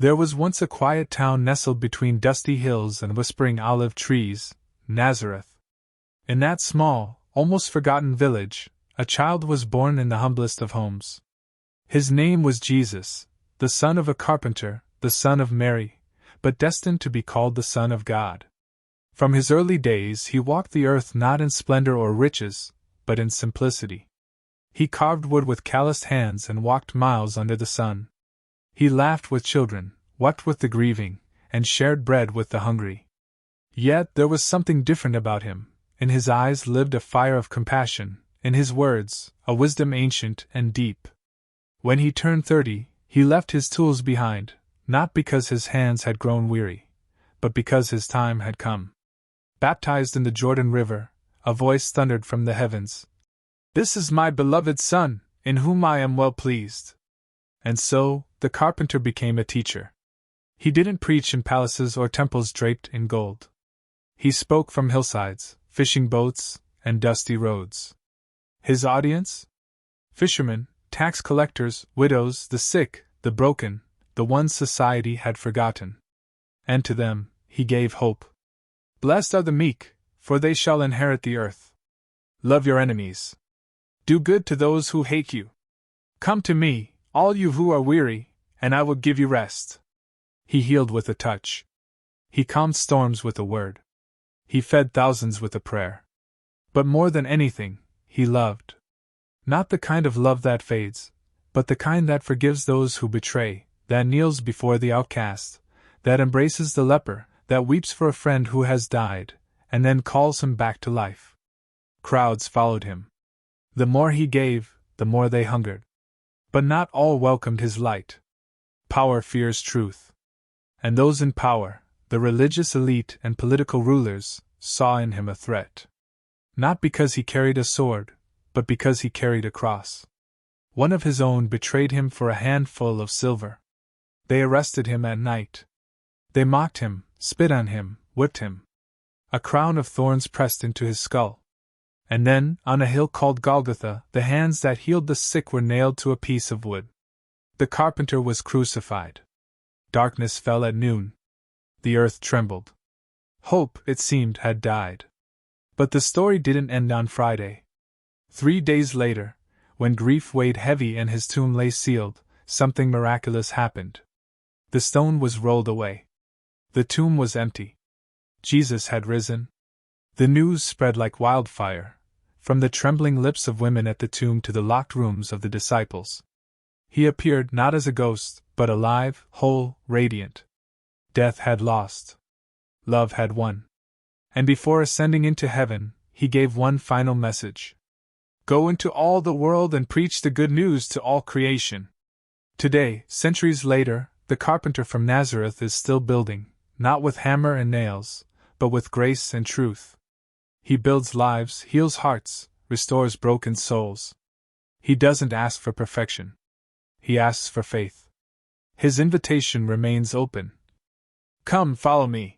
There was once a quiet town nestled between dusty hills and whispering olive trees, Nazareth. In that small, almost forgotten village, a child was born in the humblest of homes. His name was Jesus, the son of a carpenter, the son of Mary, but destined to be called the Son of God. From his early days he walked the earth not in splendor or riches, but in simplicity. He carved wood with calloused hands and walked miles under the sun. He laughed with children, wept with the grieving, and shared bread with the hungry. Yet there was something different about him. In his eyes lived a fire of compassion, in his words, a wisdom ancient and deep. When he turned 30, he left his tools behind, not because his hands had grown weary, but because his time had come. Baptized in the Jordan River, a voice thundered from the heavens, "This is my beloved Son, in whom I am well pleased." And so, the carpenter became a teacher. He didn't preach in palaces or temples draped in gold. He spoke from hillsides, fishing boats, and dusty roads. His audience? Fishermen, tax collectors, widows, the sick, the broken, the ones society had forgotten. And to them, he gave hope. "Blessed are the meek, for they shall inherit the earth. Love your enemies. Do good to those who hate you. Come to me, all you who are weary, and I will give you rest." He healed with a touch. He calmed storms with a word. He fed thousands with a prayer. But more than anything, he loved. Not the kind of love that fades, but the kind that forgives those who betray, that kneels before the outcast, that embraces the leper, that weeps for a friend who has died, and then calls him back to life. Crowds followed him. The more he gave, the more they hungered. But not all welcomed his light. Power fears truth. And those in power, the religious elite and political rulers, saw in him a threat. Not because he carried a sword, but because he carried a cross. One of his own betrayed him for a handful of silver. They arrested him at night. They mocked him, spit on him, whipped him. A crown of thorns pressed into his skull. And then, on a hill called Golgotha, the hands that healed the sick were nailed to a piece of wood. The carpenter was crucified. Darkness fell at noon. The earth trembled. Hope, it seemed, had died. But the story didn't end on Friday. 3 days later, when grief weighed heavy and his tomb lay sealed, something miraculous happened. The stone was rolled away. The tomb was empty. Jesus had risen. The news spread like wildfire, from the trembling lips of women at the tomb to the locked rooms of the disciples. He appeared not as a ghost, but alive, whole, radiant. Death had lost. Love had won. And before ascending into heaven, he gave one final message. "Go into all the world and preach the good news to all creation." Today, centuries later, the carpenter from Nazareth is still building, not with hammer and nails, but with grace and truth. He builds lives, heals hearts, restores broken souls. He doesn't ask for perfection. He asks for faith. His invitation remains open. Come, follow me.